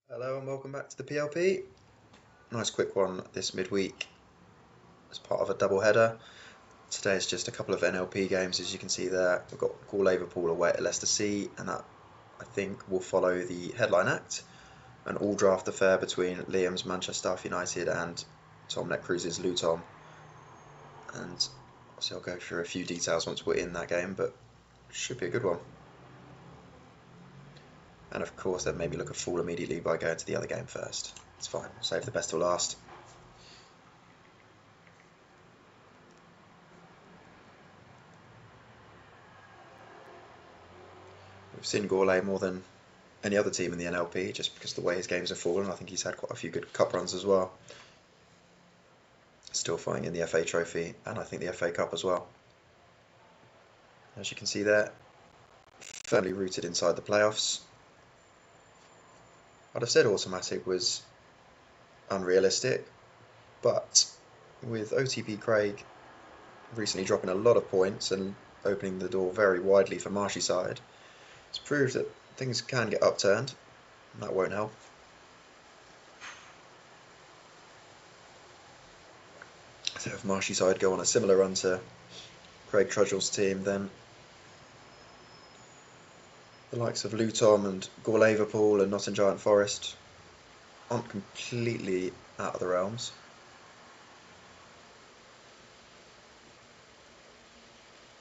Hello and welcome back to the PLP. Nice quick one this midweek as part of a double header. Today is just a couple of NLP games, as you can see there. We've got Gourlayverpool away at Leicester C, and that I think will follow the headline act, an all-draft affair between Liam's Manchestaff Utd and Tom Netcruise's LuTom. And obviously I'll go through a few details once we're in that game, but it should be a good one. And of course they'd maybe look a fool immediately by going to the other game first. It's fine, save the best till last. We've seen Gourlay more than any other team in the NLP just because of the way his games have fallen. I think he's had quite a few good cup runs as well. Still fighting in the FA Trophy and I think the FA Cup as well. As you can see there, firmly rooted inside the playoffs. I'd have said automatic was unrealistic, but with OTP Craig recently dropping a lot of points and opening the door very widely for Merseyside, it's proved that things can get upturned, and that won't help. So if Merseyside go on a similar run to Craig Trudgell's team, then the likes of LuTom and Gourlayverpool and Nottingham Forest aren't completely out of the realms.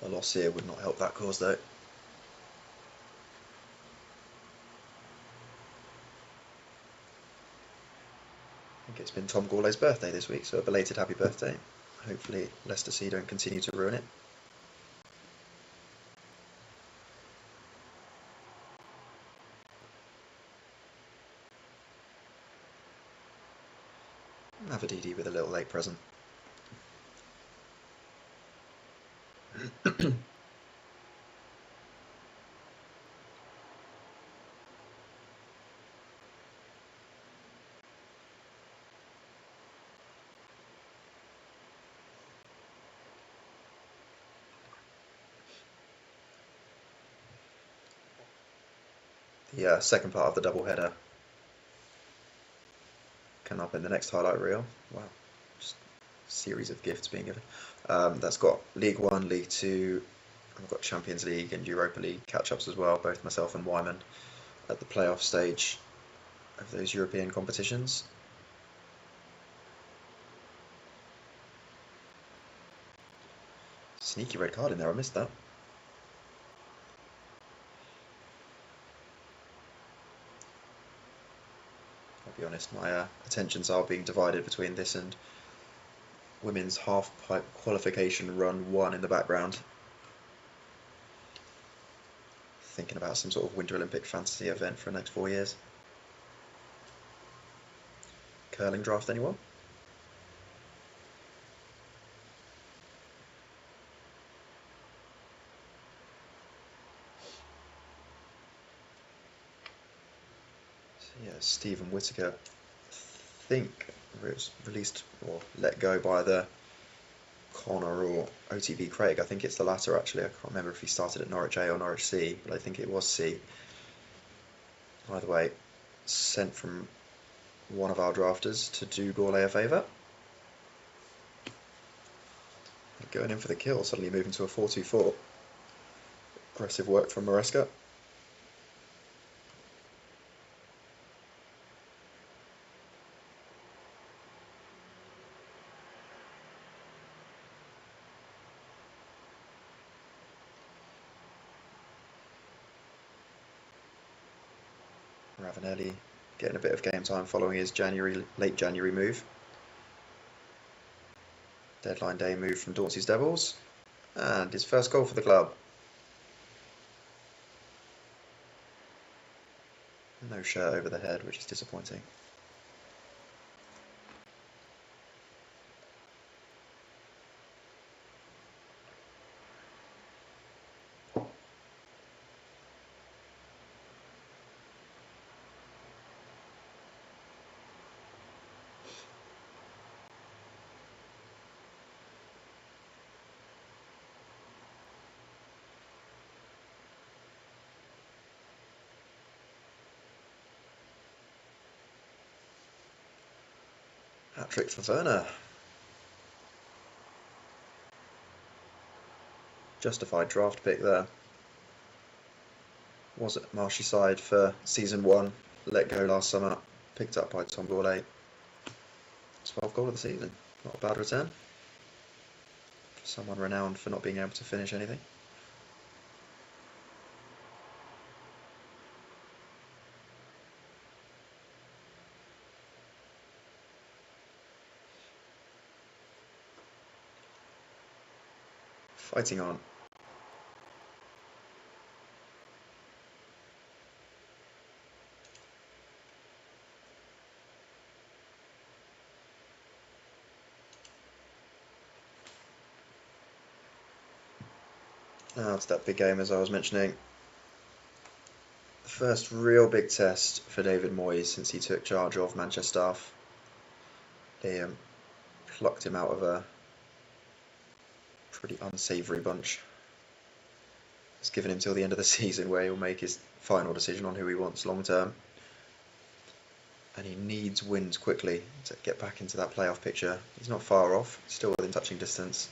A loss here would not help that cause though. I think it's been Tom Gourlay's birthday this week, so a belated happy birthday. Hopefully Leicester C don't continue to ruin it. Have a DD with a little late present. The second part of the double header coming up in the next highlight reel. Wow, just a series of gifts being given. That's got League 1, League 2, and we've got Champions League and Europa League catch-ups as well, both myself and Wyman at the playoff stage of those European competitions. Sneaky red card in there, I missed that. I'll be honest, my attentions are being divided between this and women's half-pipe qualification run 1 in the background. Thinking about some sort of Winter Olympic fantasy event for the next 4 years. Curling draft, anyone? So yeah, Stephen Whittaker, I think was released or let go by the Connor or OTB Craig. I think it's the latter actually. I can't remember if he started at Norwich A or Norwich C, but I think it was C. Either way, sent from one of our drafters to do Gourlay a favour. Going in for the kill, suddenly moving to a 4-2-4. Aggressive work from Maresca. Ravanelli getting a bit of game time following his late January move. Deadline day move from Dauncey's Devils. And his first goal for the club. No shirt over the head, which is disappointing. Hat-trick for Werner. Justified draft pick there. Was at Marshy side for season 1, let go last summer, picked up by Tom Gourlay. 12th goal of the season, not a bad return for someone renowned for not being able to finish anything. Fighting on. Now it's that big game as I was mentioning. The first real big test for David Moyes since he took charge of Manchestaff. Liam plucked him out of a pretty unsavoury bunch. It's given him till the end of the season where he'll make his final decision on who he wants long term. And he needs wins quickly to get back into that playoff picture. He's not far off, still within touching distance.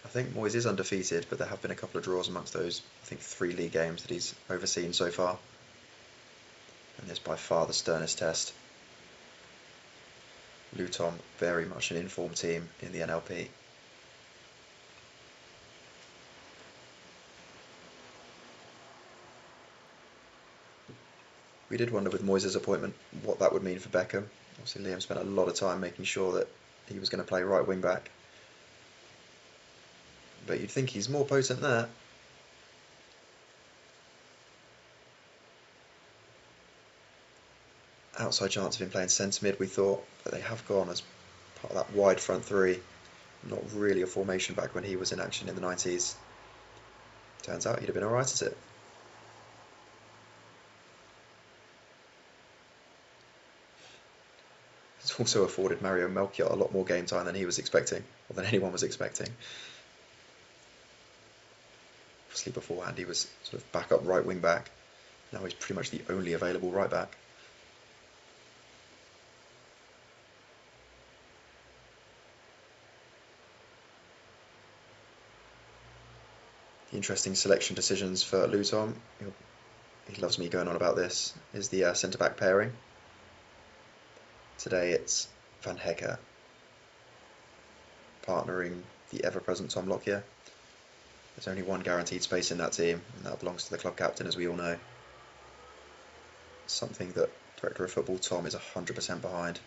I think Moyes is undefeated, but there have been a couple of draws amongst those, I think 3 league games that he's overseen so far. And this by far the sternest test. LuTom, very much an informed team in the NLP. We did wonder with Moyes' appointment what that would mean for Beckham. Obviously Liam spent a lot of time making sure that he was going to play right wing back. But you'd think he's more potent there. Outside chance of him playing centre mid, we thought, but they have gone as part of that wide front 3. Not really a formation back when he was in action in the 90s. Turns out he'd have been alright at it. It's also afforded Mario Melchior a lot more game time than he was expecting, or than anyone was expecting. Obviously beforehand he was sort of back up right wing back. Now he's pretty much the only available right back. The interesting selection decisions for LuTom, he loves me going on about this, is the centre back pairing. Today it's Van Hecke partnering the ever-present Tom Lockyer. There's only one guaranteed space in that team, and that belongs to the club captain, as we all know. Something that Director of Football Tom is 100% behind.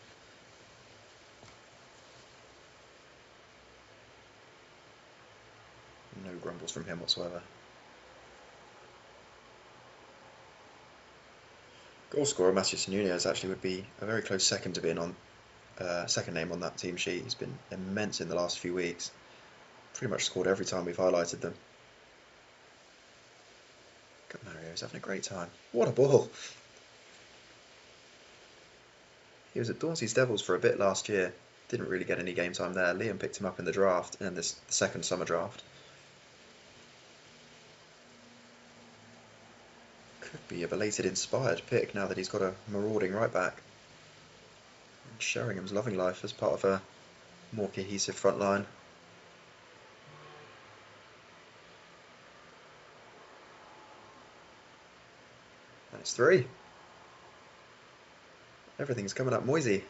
No grumbles from him whatsoever. Goal scorer Matheus Nunes actually would be a very close second to being on second name on that team sheet. He's been immense in the last few weeks. Pretty much scored every time we've highlighted them. God, Mario's having a great time. What a ball! He was at Dauntley's Devils for a bit last year. Didn't really get any game time there. Liam picked him up in the draft, and the second summer draft. Could be a belated inspired pick now that he's got a marauding right back. And Sheringham's loving life as part of a more cohesive front line. And it's 3. Everything's coming up Moisey.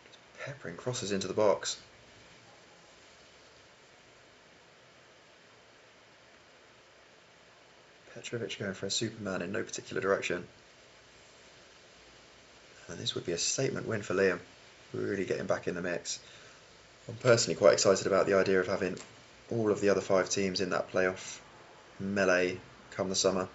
Just peppering crosses into the box. Petrovic going for a Superman in no particular direction. And this would be a statement win for Liam. Really getting back in the mix. I'm personally quite excited about the idea of having all of the other 5 teams in that playoff melee come the summer.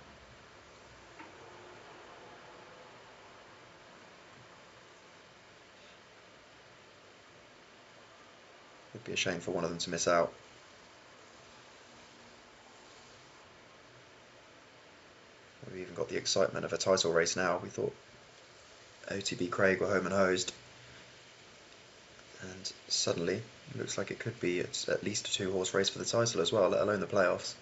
It'd be a shame for one of them to miss out. We've even got the excitement of a title race now. We thought OTB Craig were home and hosed. And suddenly, it looks like it could be at least a 2-horse race for the title as well, let alone the playoffs.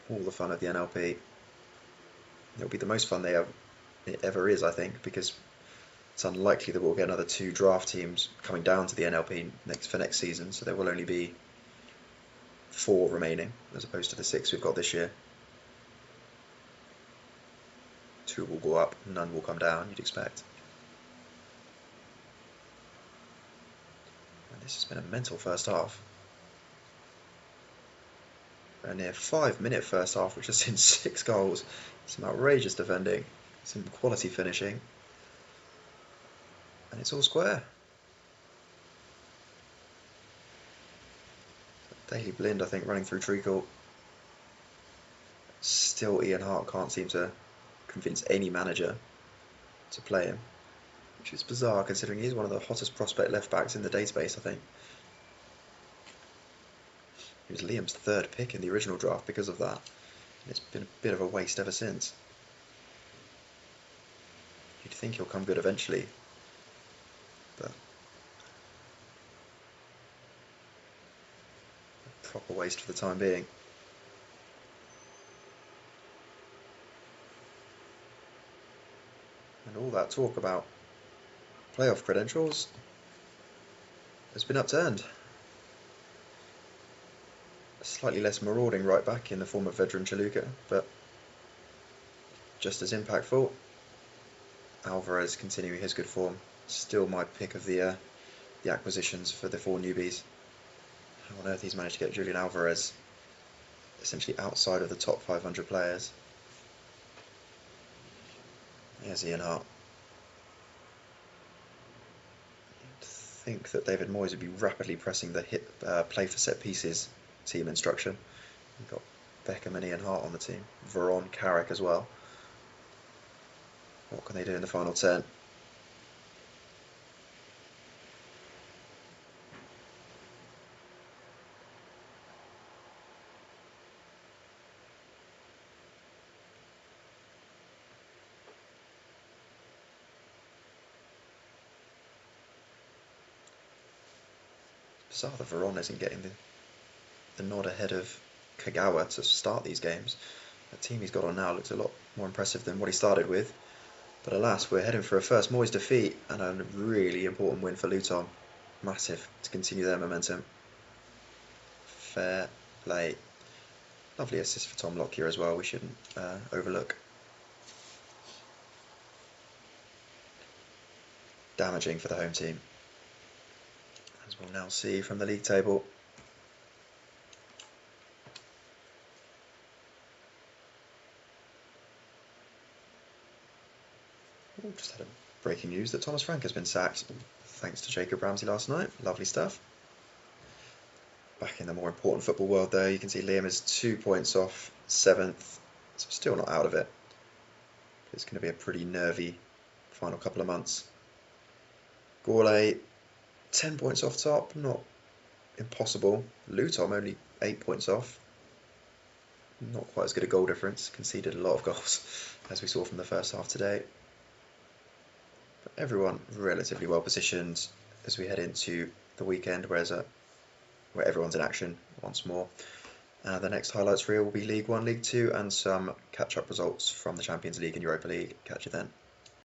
All the fun of the NLP. It'll be the most fun it ever is, I think, because it's unlikely that we'll get another 2 draft teams coming down to the NLP for next season, so there will only be 4 remaining, as opposed to the 6 we've got this year. 2 will go up, none will come down, you'd expect. And this has been a mental first half. A near 5-minute first half, which has seen 6 goals. Some outrageous defending, some quality finishing, and it's all square. Daily Blind, I think, running through treacle. Still, Ian Hart can't seem to convince any manager to play him, which is bizarre considering he's one of the hottest prospect left backs in the database, I think. He was Liam's 3rd pick in the original draft because of that, and it's been a bit of a waste ever since. You'd think he'll come good eventually, but a proper waste for the time being. And all that talk about playoff credentials has been upturned. A slightly less marauding right back in the form of veteran Chaluka, but just as impactful. Alvarez continuing his good form. Still my pick of the acquisitions for the 4 newbies. How on earth he's managed to get Julian Alvarez essentially outside of the top 500 players. There's Ian Hart. You'd think that David Moyes would be rapidly pressing the play for set pieces team instruction. We've got Beckham and Ian Hart on the team. Veron, Carrick as well. What can they do in the final 10? It's bizarre that Veron isn't getting the nod ahead of Kagawa to start these games. The team he's got on now looks a lot more impressive than what he started with. But alas, we're heading for a first Moyes defeat and a really important win for LuTom. Massive to continue their momentum. Fair play. Lovely assist for Tom Lockyer as well, we shouldn't overlook. Damaging for the home team, as we'll now see from the league table. Just had a breaking news that Thomas Frank has been sacked, thanks to Jacob Ramsey last night. Lovely stuff. Back in the more important football world though, you can see Liam is 2 points off 7th, so still not out of it. It's going to be a pretty nervy final couple of months. Gourlay, 10 points off top, not impossible. LuTom only 8 points off. Not quite as good a goal difference, conceded a lot of goals, as we saw from the first half today. But everyone relatively well positioned as we head into the weekend, where everyone's in action once more. The next highlights reel will be League 1, League 2, and some catch-up results from the Champions League and Europa League. Catch you then.